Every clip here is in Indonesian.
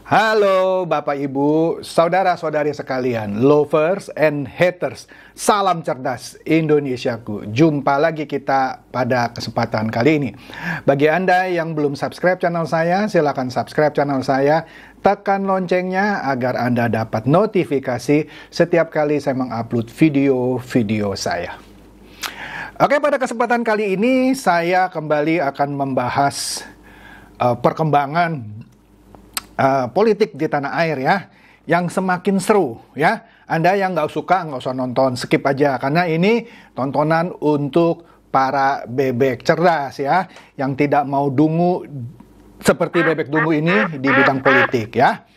Halo Bapak Ibu, saudara-saudari sekalian, lovers and haters, salam cerdas Indonesiaku. Jumpa lagi kita pada kesempatan kali ini. Bagi Anda yang belum subscribe channel saya, silakan subscribe channel saya, tekan loncengnya agar Anda dapat notifikasi setiap kali saya mengupload video-video saya. Oke, pada kesempatan kali ini saya kembali akan membahas perkembangan politik di tanah air ya, yang semakin seru ya. Anda yang nggak usah nonton, skip aja, karena ini tontonan untuk para bebek cerdas ya, yang tidak mau dungu seperti bebek dungu ini di bidang politik ya.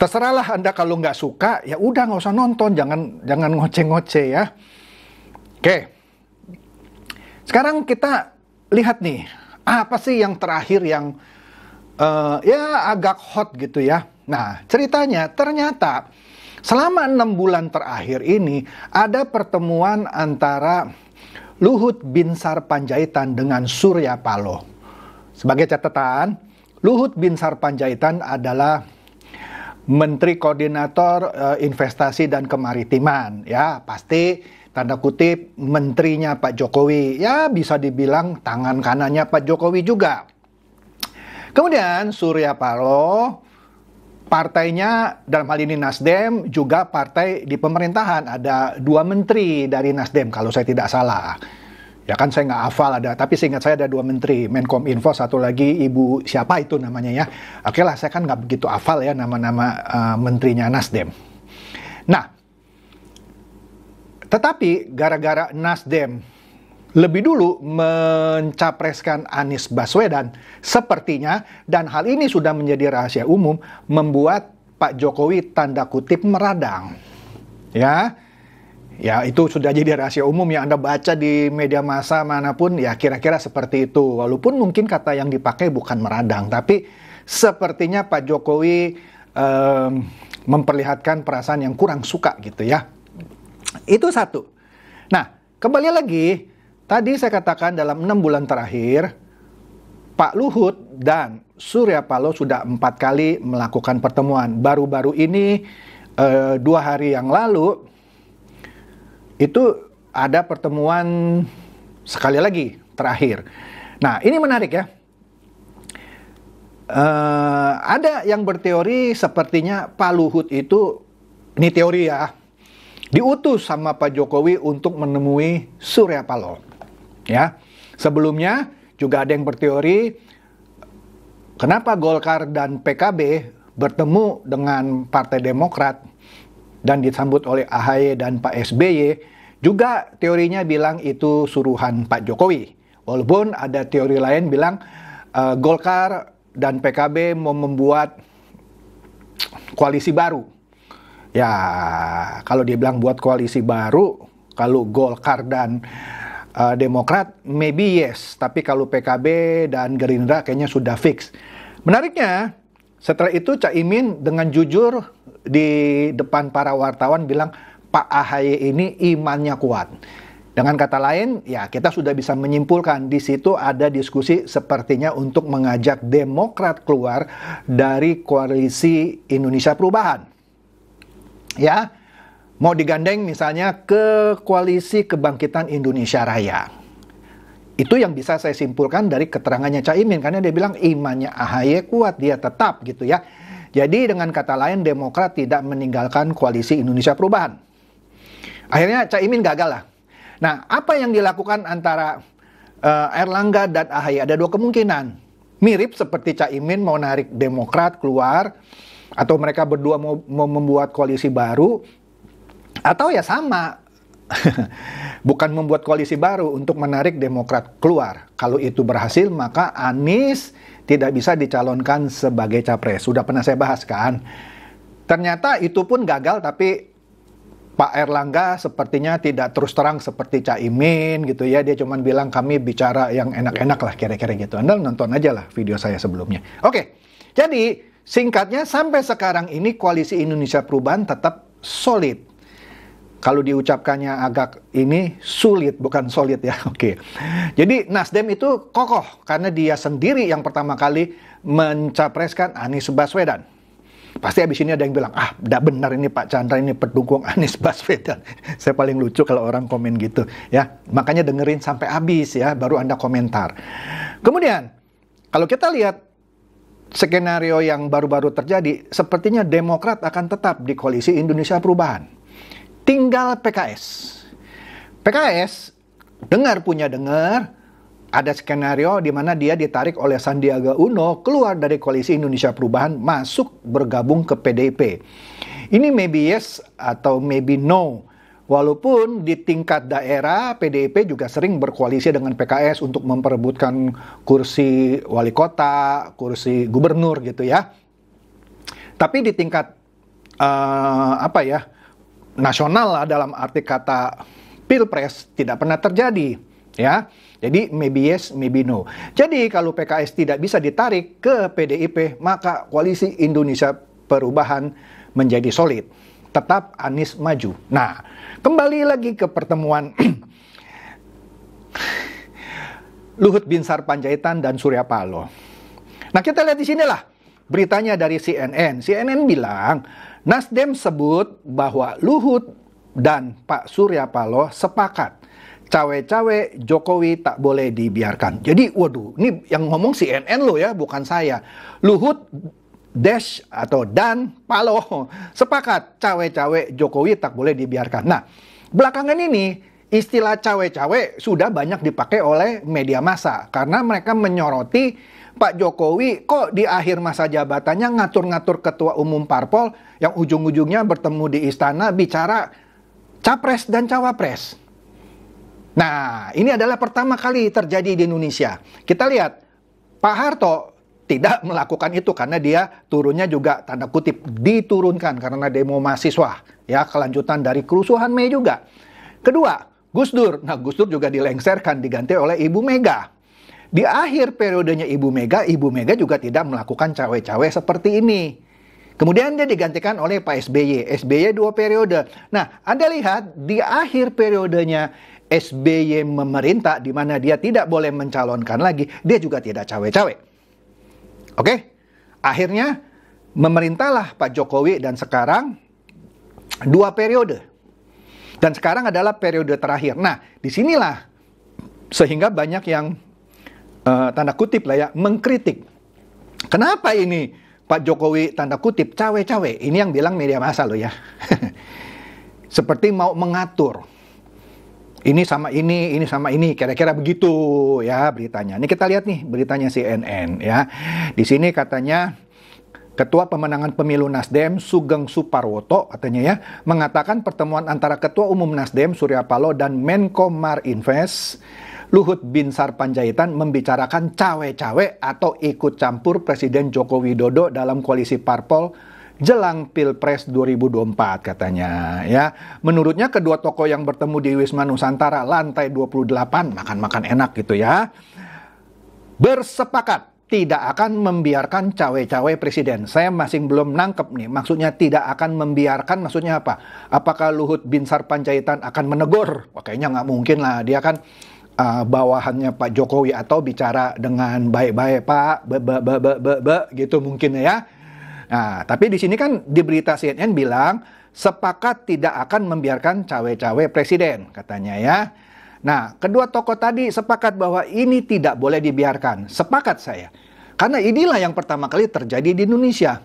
Terserahlah Anda, kalau nggak suka ya udah nggak usah nonton, jangan ngoceh-ngoceh ya. Oke, sekarang kita lihat nih, apa sih yang terakhir yang ya agak hot gitu ya. Nah, ceritanya ternyata selama 6 bulan terakhir ini ada pertemuan antara Luhut Binsar Panjaitan dengan Surya Paloh. Sebagai catatan, Luhut Binsar Panjaitan adalah Menteri Koordinator Investasi dan Kemaritiman ya, pasti tanda kutip menterinya Pak Jokowi. Ya, bisa dibilang tangan kanannya Pak Jokowi juga. Kemudian Surya Paloh, partainya dalam hal ini Nasdem, juga partai di pemerintahan. Ada 2 menteri dari Nasdem kalau saya tidak salah. Ya kan saya nggak hafal ada, tapi seingat saya ada 2 menteri. Menkominfo, satu lagi Ibu siapa itu namanya ya. Oke lah, saya kan nggak begitu hafal ya nama-nama menterinya Nasdem. Nah, tetapi gara-gara Nasdem lebih dulu mencapreskan Anies Baswedan sepertinya, dan hal ini sudah menjadi rahasia umum, membuat Pak Jokowi tanda kutip meradang. Ya, itu sudah jadi rahasia umum yang Anda baca di media massa manapun, ya kira-kira seperti itu. Walaupun mungkin kata yang dipakai bukan meradang, tapi sepertinya Pak Jokowi memperlihatkan perasaan yang kurang suka gitu ya. Itu satu. Nah, kembali lagi, tadi saya katakan dalam 6 bulan terakhir, Pak Luhut dan Surya Paloh sudah 4 kali melakukan pertemuan. Baru-baru ini, 2 hari yang lalu, itu ada pertemuan sekali lagi, terakhir. Nah, ini menarik ya. Ada yang berteori sepertinya Pak Luhut itu, ini teori ya, diutus sama Pak Jokowi untuk menemui Surya Paloh. Ya, sebelumnya juga ada yang berteori kenapa Golkar dan PKB bertemu dengan Partai Demokrat dan disambut oleh AHY dan Pak SBY, juga teorinya bilang itu suruhan Pak Jokowi. Walaupun ada teori lain bilang Golkar dan PKB mau membuat koalisi baru. Ya, kalau dibilang buat koalisi baru, kalau Golkar dan Demokrat, maybe yes. Tapi kalau PKB dan Gerindra kayaknya sudah fix. Menariknya, setelah itu Caimin dengan jujur di depan para wartawan bilang, Pak AHY ini imannya kuat. Dengan kata lain, ya kita sudah bisa menyimpulkan di situ ada diskusi sepertinya untuk mengajak Demokrat keluar dari koalisi Indonesia Perubahan. Ya, mau digandeng misalnya ke koalisi Kebangkitan Indonesia Raya. Itu yang bisa saya simpulkan dari keterangannya Caimin, karena dia bilang imannya AHY kuat, dia tetap gitu ya. Jadi dengan kata lain, Demokrat tidak meninggalkan koalisi Indonesia Perubahan. Akhirnya Caimin gagal lah. Nah, apa yang dilakukan antara Erlangga dan AHY? Ada 2 kemungkinan. Mirip seperti Caimin mau narik Demokrat keluar, atau mereka berdua mau membuat koalisi baru, atau ya sama, bukan membuat koalisi baru untuk menarik Demokrat keluar. Kalau itu berhasil, maka Anies tidak bisa dicalonkan sebagai capres. Sudah pernah saya bahas kan. Ternyata itu pun gagal, tapi Pak Erlangga sepertinya tidak terus terang seperti Caimin gitu ya. Dia cuma bilang kami bicara yang enak-enak lah, kira-kira gitu. Anda nonton aja lah video saya sebelumnya. Oke, jadi singkatnya sampai sekarang ini koalisi Indonesia Perubahan tetap solid. Kalau diucapkannya agak ini sulit, bukan solid ya. Oke. Jadi Nasdem itu kokoh karena dia sendiri yang pertama kali mencapreskan Anies Baswedan. Pasti abis ini ada yang bilang, tidak benar ini Pak Chandra ini pendukung Anies Baswedan. Saya paling lucu kalau orang komen gitu, ya. Makanya dengerin sampai habis ya, baru Anda komentar. Kemudian, kalau kita lihat skenario yang baru-baru terjadi, sepertinya Demokrat akan tetap di koalisi Indonesia Perubahan. Tinggal PKS. PKS, dengar, ada skenario di mana dia ditarik oleh Sandiaga Uno keluar dari koalisi Indonesia Perubahan, masuk bergabung ke PDIP. Ini maybe yes atau maybe no. Walaupun di tingkat daerah PDIP juga sering berkoalisi dengan PKS untuk memperebutkan kursi wali kota, kursi gubernur gitu ya. Tapi di tingkat nasional lah, dalam arti kata pilpres, tidak pernah terjadi ya. Jadi maybe yes, maybe no. Jadi kalau PKS tidak bisa ditarik ke PDIP, maka koalisi Indonesia Perubahan menjadi solid. Tetap Anies maju. Nah, kembali lagi ke pertemuan Luhut Binsar Panjaitan dan Surya Paloh. Nah, kita lihat di sinilah beritanya dari CNN. CNN bilang, Nasdem sebut bahwa Luhut dan Pak Surya Paloh sepakat cawe-cawe Jokowi tak boleh dibiarkan. Jadi, waduh, ini yang ngomong CNN loh ya, bukan saya. Luhut dan Paloh sepakat cawe-cawe Jokowi tak boleh dibiarkan. Nah, belakangan ini istilah cawe-cawe sudah banyak dipakai oleh media massa karena mereka menyoroti Pak Jokowi kok di akhir masa jabatannya ngatur-ngatur ketua umum parpol yang ujung-ujungnya bertemu di istana bicara capres dan cawapres. Nah, ini adalah pertama kali terjadi di Indonesia. Kita lihat, Pak Harto tidak melakukan itu karena dia turunnya juga tanda kutip diturunkan karena demo mahasiswa. Ya, kelanjutan dari kerusuhan Mei juga. Kedua, Gus Dur. Nah, Gus Dur juga dilengserkan, diganti oleh Ibu Mega. Di akhir periodenya Ibu Mega juga tidak melakukan cawe-cawe seperti ini. Kemudian dia digantikan oleh Pak SBY. SBY 2 periode. Nah, Anda lihat di akhir periodenya SBY memerintah di mana dia tidak boleh mencalonkan lagi, dia juga tidak cawe-cawe. Oke? Akhirnya memerintahlah Pak Jokowi dan sekarang 2 periode. Dan sekarang adalah periode terakhir. Nah, disinilah sehingga banyak yang tanda kutip lah ya, mengkritik. Kenapa ini Pak Jokowi tanda kutip cawe-cawe? Ini yang bilang media massa loh ya. Seperti mau mengatur. Ini sama ini, kira-kira begitu ya beritanya. Ini kita lihat nih beritanya CNN ya. Di sini katanya Ketua Pemenangan Pemilu Nasdem Sugeng Suparwoto katanya ya mengatakan pertemuan antara Ketua Umum Nasdem Surya Paloh dan Menko Marinvest Luhut Binsar Panjaitan membicarakan cawe-cawe atau ikut campur Presiden Joko Widodo dalam koalisi parpol jelang Pilpres 2024 katanya ya. Menurutnya kedua tokoh yang bertemu di Wisma Nusantara lantai 28 makan-makan enak gitu ya. Bersepakat tidak akan membiarkan cawe-cawe presiden. Saya masih belum nangkep nih. Maksudnya tidak akan membiarkan maksudnya apa? Apakah Luhut Binsar Panjaitan akan menegur? Wah, kayaknya nggak mungkin lah. Dia kan bawahannya Pak Jokowi atau bicara dengan baik-baik Pak gitu mungkin ya. Nah, tapi di sini kan di berita CNN bilang sepakat tidak akan membiarkan cawe-cawe presiden katanya ya. Nah, kedua tokoh tadi sepakat bahwa ini tidak boleh dibiarkan. Sepakat saya. Karena inilah yang pertama kali terjadi di Indonesia.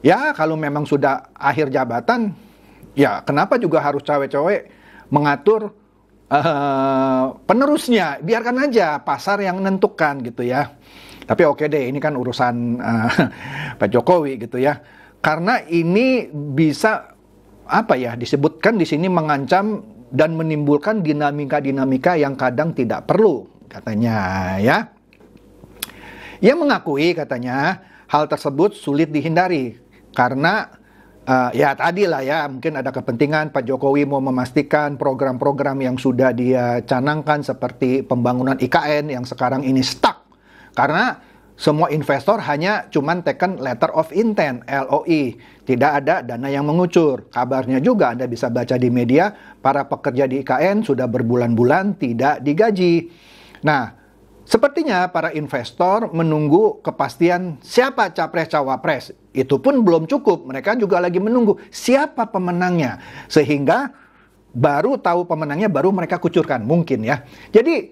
Ya, kalau memang sudah akhir jabatan, ya kenapa juga harus cawe-cawe mengatur penerusnya? Biarkan aja pasar yang menentukan gitu ya. Tapi oke deh, ini kan urusan Pak Jokowi gitu ya. Karena ini bisa disebutkan di sini mengancam dan menimbulkan dinamika-dinamika yang kadang tidak perlu katanya ya. Ia mengakui katanya hal tersebut sulit dihindari karena ya tadilah ya mungkin ada kepentingan Pak Jokowi mau memastikan program-program yang sudah dia canangkan seperti pembangunan IKN yang sekarang ini stuck. Karena semua investor hanya cuman taken letter of intent, LOI. Tidak ada dana yang mengucur. Kabarnya juga Anda bisa baca di media, para pekerja di IKN sudah berbulan-bulan tidak digaji. Nah, Sepertinya para investor menunggu kepastian siapa capres-cawapres. Itu pun belum cukup, mereka juga lagi menunggu siapa pemenangnya. Sehingga baru tahu pemenangnya, baru mereka kucurkan, mungkin ya. Jadi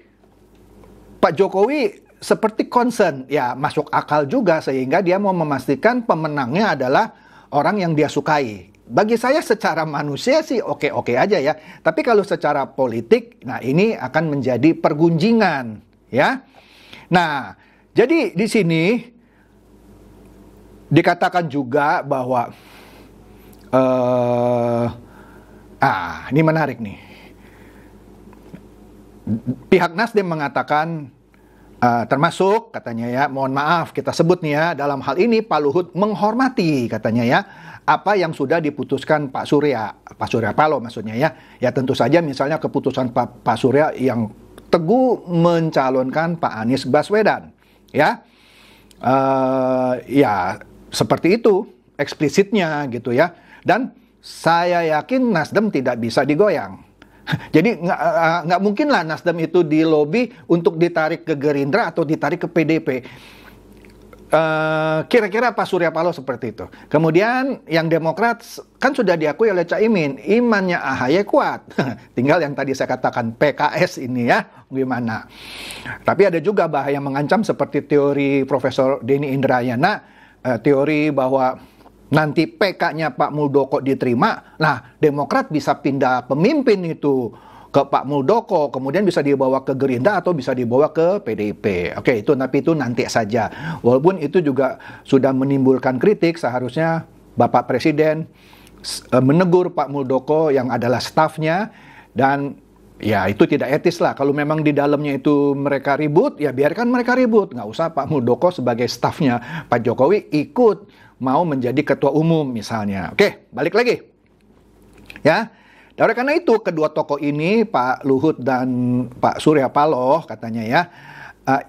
Pak Jokowi seperti concern, ya masuk akal juga, sehingga dia mau memastikan pemenangnya adalah orang yang dia sukai. Bagi saya secara manusia sih oke-oke aja ya. Tapi kalau secara politik, nah ini akan menjadi pergunjingan. Ya, nah, jadi di sini dikatakan juga bahwa ini menarik nih. Pihak Nasdem mengatakan, termasuk katanya ya, mohon maaf kita sebut nih ya, dalam hal ini Pak Luhut menghormati katanya ya, apa yang sudah diputuskan Pak Surya Paloh maksudnya ya. Ya tentu saja misalnya keputusan Pak Surya yang teguh mencalonkan Pak Anies Baswedan, ya, ya seperti itu eksplisitnya gitu ya. Dan saya yakin Nasdem tidak bisa digoyang. Jadi nggak mungkin lah Nasdem itu dilobi untuk ditarik ke Gerindra atau ditarik ke PDP. Kira-kira Pak Surya Paloh seperti itu. Kemudian yang Demokrat kan sudah diakui oleh Caimin, imannya AHY kuat. Tinggal yang tadi saya katakan PKS ini ya, gimana. Tapi ada juga bahaya mengancam seperti teori Profesor Denny Indrayana, teori bahwa nanti PK-nya Pak Muldoko diterima, nah Demokrat bisa pindah pemimpin itu ke Pak Muldoko, kemudian bisa dibawa ke Gerindra atau bisa dibawa ke PDIP. Oke, tapi itu nanti saja. Walaupun itu juga sudah menimbulkan kritik, seharusnya Bapak Presiden menegur Pak Muldoko yang adalah stafnya, dan ya itu tidak etis lah. Kalau memang di dalamnya itu mereka ribut, ya biarkan mereka ribut. Nggak usah Pak Muldoko sebagai stafnya Pak Jokowi ikut mau menjadi ketua umum misalnya. Oke, balik lagi. Ya. Oleh karena itu, kedua tokoh ini, Pak Luhut dan Pak Surya Paloh, katanya ya,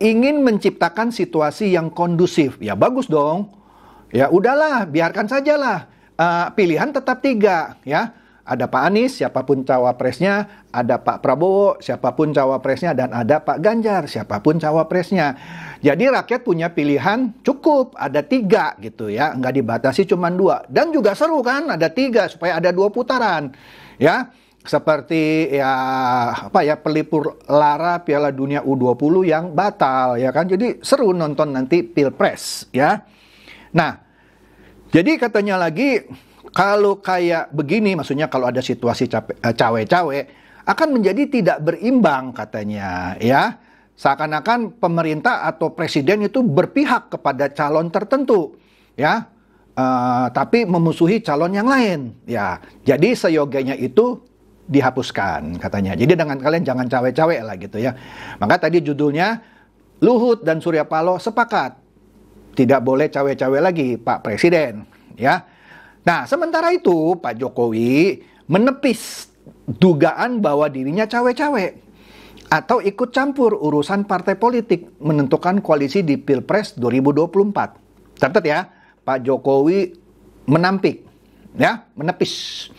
ingin menciptakan situasi yang kondusif. Ya bagus dong. Ya udahlah, biarkan sajalah. Pilihan tetap 3, ya. Ada Pak Anies, siapapun cawapresnya, ada Pak Prabowo, siapapun cawapresnya, dan ada Pak Ganjar, siapapun cawapresnya. Jadi rakyat punya pilihan cukup, ada 3 gitu ya, nggak dibatasi cuma 2. Dan juga seru kan, ada 3 supaya ada 2 putaran. Ya, seperti ya apa ya, pelipur lara Piala Dunia U20 yang batal ya kan. Jadi seru nonton nanti Pilpres ya. Nah, jadi katanya lagi kalau kayak begini, maksudnya kalau ada situasi cawe-cawe akan menjadi tidak berimbang katanya ya. Seakan-akan pemerintah atau presiden itu berpihak kepada calon tertentu ya. Tapi memusuhi calon yang lain ya. Jadi seyoganya itu dihapuskan katanya. Jadi dengan kalian jangan cawe-cawe lah gitu ya. Maka tadi judulnya Luhut dan Surya Paloh sepakat tidak boleh cawe-cawe lagi Pak Presiden ya. Nah sementara itu Pak Jokowi menepis dugaan bahwa dirinya cawe-cawe atau ikut campur urusan partai politik menentukan koalisi di Pilpres 2024. Catat ya, Pak Jokowi menampik, ya, menepis.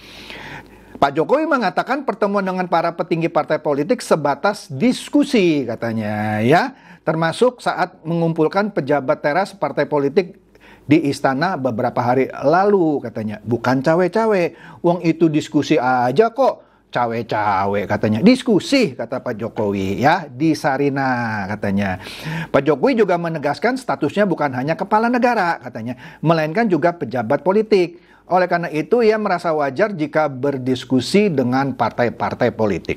Pak Jokowi mengatakan pertemuan dengan para petinggi partai politik sebatas diskusi katanya, ya, termasuk saat mengumpulkan pejabat teras partai politik di istana beberapa hari lalu katanya. Bukan cawe-cawe, wong itu diskusi aja kok. Cawe-cawe katanya, diskusi kata Pak Jokowi ya di Sarina katanya. Pak Jokowi juga menegaskan statusnya bukan hanya kepala negara katanya, melainkan juga pejabat politik. Oleh karena itu ia merasa wajar jika berdiskusi dengan partai-partai politik.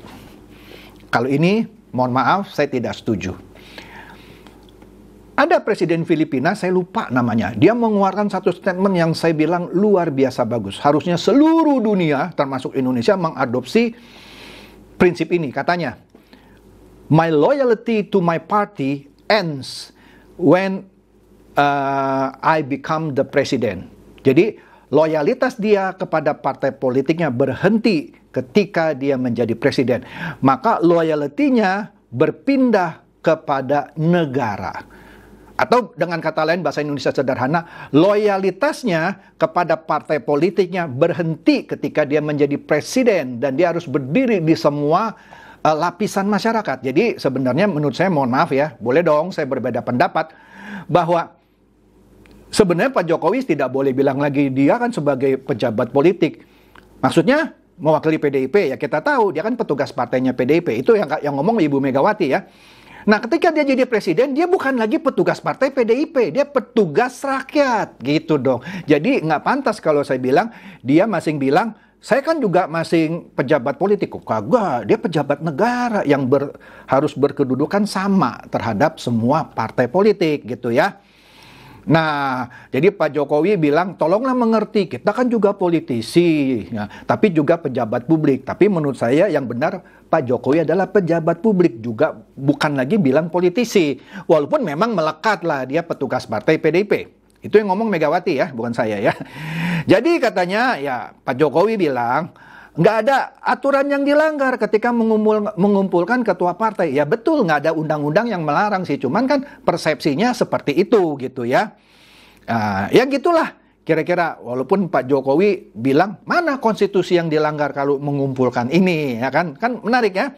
Kalau ini mohon maaf saya tidak setuju. Ada presiden Filipina, saya lupa namanya. Dia mengeluarkan satu statement yang saya bilang luar biasa bagus. Harusnya seluruh dunia, termasuk Indonesia, mengadopsi prinsip ini. Katanya, "My loyalty to my party ends when I become the president." Jadi, loyalitas dia kepada partai politiknya berhenti ketika dia menjadi presiden. Maka loyaltinya berpindah kepada negara. Atau dengan kata lain bahasa Indonesia sederhana, loyalitasnya kepada partai politiknya berhenti ketika dia menjadi presiden dan dia harus berdiri di semua lapisan masyarakat. Jadi sebenarnya menurut saya, mohon maaf ya, boleh dong saya berbeda pendapat, bahwa sebenarnya Pak Jokowi tidak boleh bilang lagi dia kan sebagai pejabat politik. Maksudnya mewakili PDIP, ya kita tahu dia kan petugas partainya PDIP. Itu yang ngomong Ibu Megawati ya. Nah, ketika dia jadi presiden, dia bukan lagi petugas partai PDIP, dia petugas rakyat, gitu dong. Jadi nggak pantas kalau saya bilang, dia masing bilang, saya kan juga masing pejabat politik. Kok kagak, dia pejabat negara yang harus berkedudukan sama terhadap semua partai politik, gitu ya. Nah, jadi Pak Jokowi bilang, tolonglah mengerti, kita kan juga politisi, ya, tapi juga pejabat publik. Tapi menurut saya yang benar, Pak Jokowi adalah pejabat publik juga, bukan lagi bilang politisi. Walaupun memang melekat lah dia petugas partai PDIP. Itu yang ngomong Megawati ya, bukan saya ya. Jadi katanya, ya Pak Jokowi bilang, nggak ada aturan yang dilanggar ketika mengumpulkan ketua partai. Ya betul, nggak ada undang-undang yang melarang sih. Cuman kan persepsinya seperti itu gitu ya. Ya gitulah kira-kira. Walaupun Pak Jokowi bilang mana konstitusi yang dilanggar kalau mengumpulkan ini, ya kan? Kan menarik ya.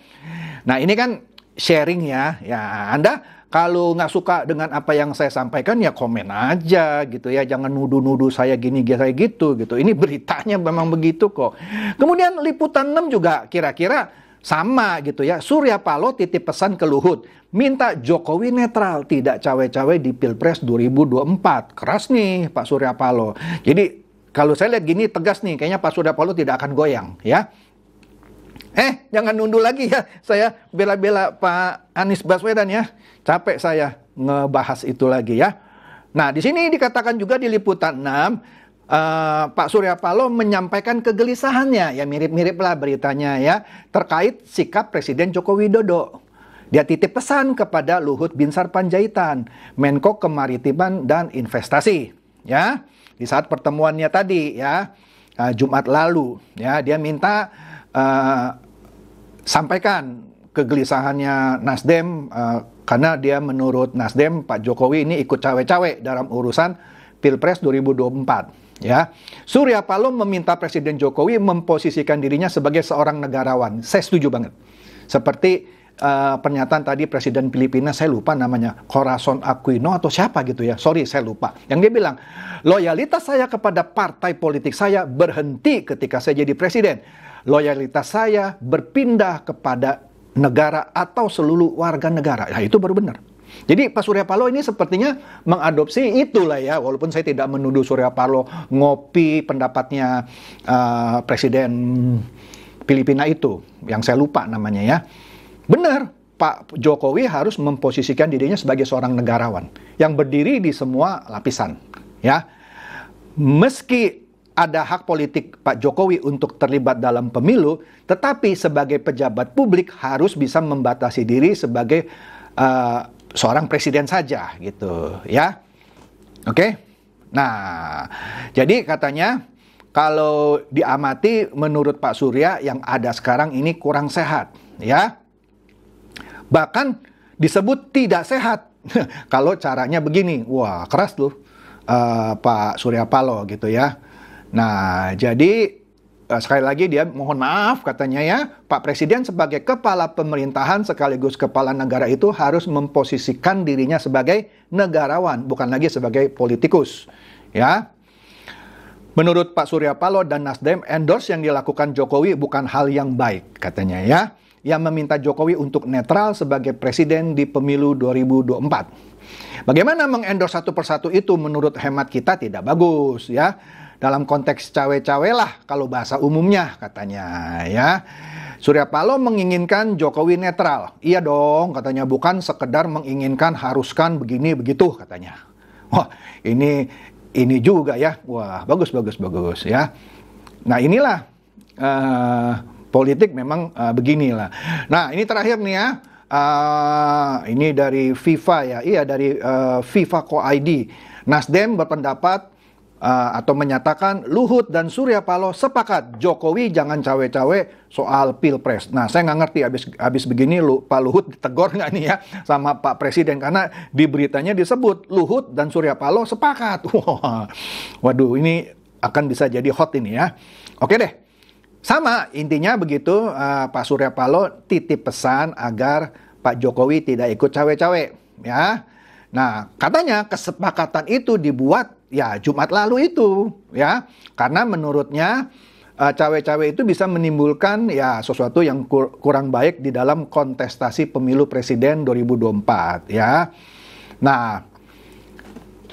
Nah ini kan sharing ya. Ya Anda kalau nggak suka dengan apa yang saya sampaikan ya komen aja gitu ya. Jangan nuduh-nuduh saya gini, saya gitu. Ini beritanya memang begitu kok. Kemudian Liputan 6 juga kira-kira sama gitu ya. Surya Paloh titip pesan ke Luhut. Minta Jokowi netral, tidak cawe-cawe di Pilpres 2024. Keras nih Pak Surya Paloh. Jadi kalau saya lihat gini tegas nih. Kayaknya Pak Surya Paloh tidak akan goyang ya. Jangan nunduh lagi ya. Saya bela-bela Pak Anies Baswedan ya. Capek saya ngebahas itu lagi ya. Nah, di sini dikatakan juga di Liputan 6, Pak Surya Paloh menyampaikan kegelisahannya. Ya mirip-mirip lah beritanya ya. Terkait sikap Presiden Joko Widodo. Dia titip pesan kepada Luhut Binsar Panjaitan, Menko Kemaritiman dan Investasi. Ya, di saat pertemuannya tadi ya, Jumat lalu. Ya, dia minta sampaikan kegelisahannya Nasdem karena dia menurut Nasdem Pak Jokowi ini ikut cawe-cawe dalam urusan Pilpres 2024 ya. Surya Paloh meminta Presiden Jokowi memposisikan dirinya sebagai seorang negarawan. Saya setuju banget. Seperti pernyataan tadi Presiden Filipina, saya lupa namanya, Corazon Aquino atau siapa gitu ya. Sorry, saya lupa. Yang dia bilang, loyalitas saya kepada partai politik saya berhenti ketika saya jadi presiden. Loyalitas saya berpindah kepada negara atau seluruh warga negara. Ya itu baru benar. Jadi Pak Surya Paloh ini sepertinya mengadopsi itulah ya. Walaupun saya tidak menuduh Surya Paloh ngopi pendapatnya Presiden Filipina itu. Yang saya lupa namanya ya. Benar, Pak Jokowi harus memposisikan dirinya sebagai seorang negarawan. Yang berdiri di semua lapisan. Ya, meski ada hak politik Pak Jokowi untuk terlibat dalam pemilu, tetapi sebagai pejabat publik harus bisa membatasi diri sebagai seorang presiden saja, gitu, ya. Oke. Nah, jadi katanya kalau diamati menurut Pak Surya yang ada sekarang ini kurang sehat, ya. Bahkan disebut tidak sehat. Kalau caranya begini, wah keras tuh Pak Surya Paloh gitu ya. Nah, jadi sekali lagi dia mohon maaf katanya ya, Pak Presiden sebagai kepala pemerintahan sekaligus kepala negara itu harus memposisikan dirinya sebagai negarawan, bukan lagi sebagai politikus. Ya. Menurut Pak Surya Paloh dan Nasdem, endorse yang dilakukan Jokowi bukan hal yang baik katanya ya. Yang meminta Jokowi untuk netral sebagai presiden di pemilu 2024. Bagaimana mengendorse satu persatu itu menurut hemat kita tidak bagus ya. Dalam konteks cawe-cawe lah kalau bahasa umumnya katanya ya. Surya Paloh menginginkan Jokowi netral. Iya dong katanya, bukan sekedar menginginkan haruskan begini begitu katanya. Wah ini juga ya. Wah bagus ya. Nah inilah politik memang beginilah. Nah ini terakhir nih ya. Ini dari FIFA ya. Iya dari FIFA Co-ID. Nasdem berpendapat atau menyatakan Luhut dan Surya Paloh sepakat Jokowi jangan cawe-cawe soal Pilpres. Nah saya nggak ngerti habis begini Pak Luhut ditegur nggak nih ya sama Pak Presiden, karena di beritanya disebut Luhut dan Surya Paloh sepakat. Waduh ini akan bisa jadi hot ini ya. Oke deh. Sama, intinya begitu, Pak Surya Paloh titip pesan agar Pak Jokowi tidak ikut cawe-cawe, ya. Nah, katanya kesepakatan itu dibuat ya Jumat lalu itu, ya. Karena menurutnya cawe-cawe itu bisa menimbulkan ya sesuatu yang kurang baik di dalam kontestasi pemilu presiden 2024, ya. Nah,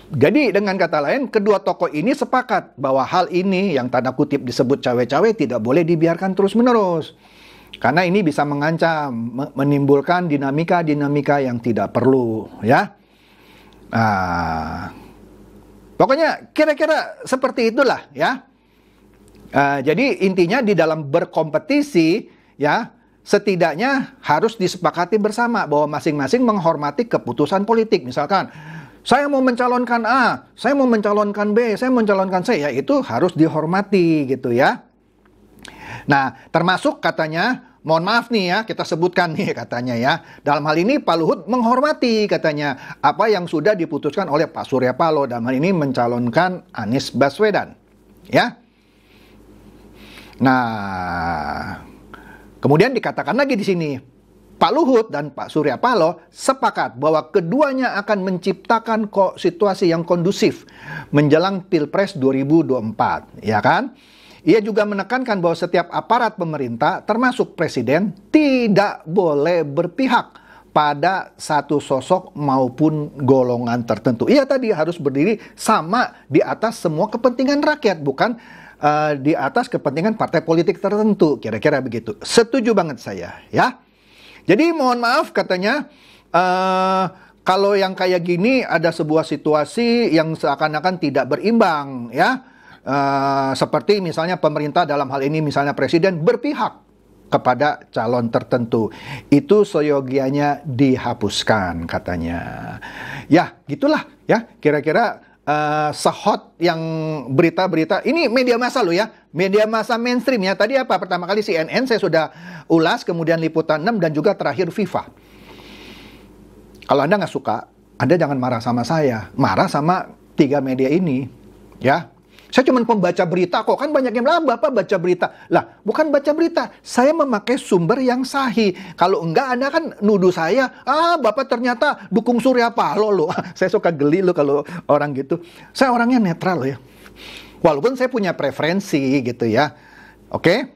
jadi dengan kata lain, kedua tokoh ini sepakat bahwa hal ini yang tanda kutip disebut cawe-cawe tidak boleh dibiarkan terus-menerus. Karena ini bisa mengancam, menimbulkan dinamika-dinamika yang tidak perlu, ya. Pokoknya kira-kira seperti itulah, ya. Jadi intinya di dalam berkompetisi, ya, setidaknya harus disepakati bersama bahwa masing-masing menghormati keputusan politik. Misalkan, saya mau mencalonkan A, saya mau mencalonkan B, saya mau mencalonkan C, ya itu harus dihormati gitu ya. Nah, termasuk katanya, mohon maaf nih ya, kita sebutkan nih katanya ya. Dalam hal ini Pak Luhut menghormati katanya apa yang sudah diputuskan oleh Pak Surya Paloh, dalam hal ini mencalonkan Anies Baswedan. Ya. Nah, kemudian dikatakan lagi di sini, Pak Luhut dan Pak Surya Paloh sepakat bahwa keduanya akan menciptakan situasi yang kondusif menjelang Pilpres 2024, ya kan? Ia juga menekankan bahwa setiap aparat pemerintah, termasuk presiden, tidak boleh berpihak pada satu sosok maupun golongan tertentu. Ia tadi harus berdiri sama di atas semua kepentingan rakyat, bukan di atas kepentingan partai politik tertentu, kira-kira begitu. Setuju banget saya, ya. Jadi mohon maaf katanya, kalau yang kayak gini ada sebuah situasi yang seakan-akan tidak berimbang, ya. Seperti misalnya pemerintah dalam hal ini misalnya presiden berpihak kepada calon tertentu. Itu seyogianya dihapuskan katanya. Ya gitulah ya kira-kira sehot yang berita-berita. Ini media massa loh ya. Media massa mainstream ya. Tadi apa? Pertama kali CNN saya sudah ulas, kemudian Liputan 6 dan juga terakhir FIFA. Kalau Anda nggak suka, Anda jangan marah sama saya. Marah sama 3 media ini. Ya. Saya cuma pembaca berita kok, kan banyak yang bilang, Bapak baca berita. Lah, bukan baca berita, saya memakai sumber yang sahih. Kalau enggak, Anda kan nuduh saya, Bapak ternyata dukung Surya Paloh loh. Saya suka geli loh kalau orang gitu. Saya orangnya netral loh ya. Walaupun saya punya preferensi gitu ya. Oke?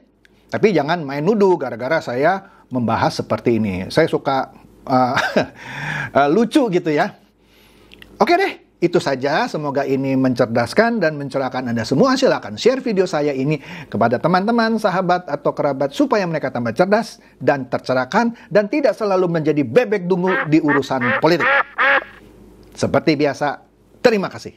Tapi jangan main nuduh gara-gara saya membahas seperti ini. Saya suka lucu gitu ya. Oke deh. Itu saja, semoga ini mencerdaskan dan mencerahkan Anda semua. Silakan share video saya ini kepada teman-teman, sahabat, atau kerabat supaya mereka tambah cerdas dan tercerahkan dan tidak selalu menjadi bebek dungu di urusan politik. Seperti biasa, terima kasih.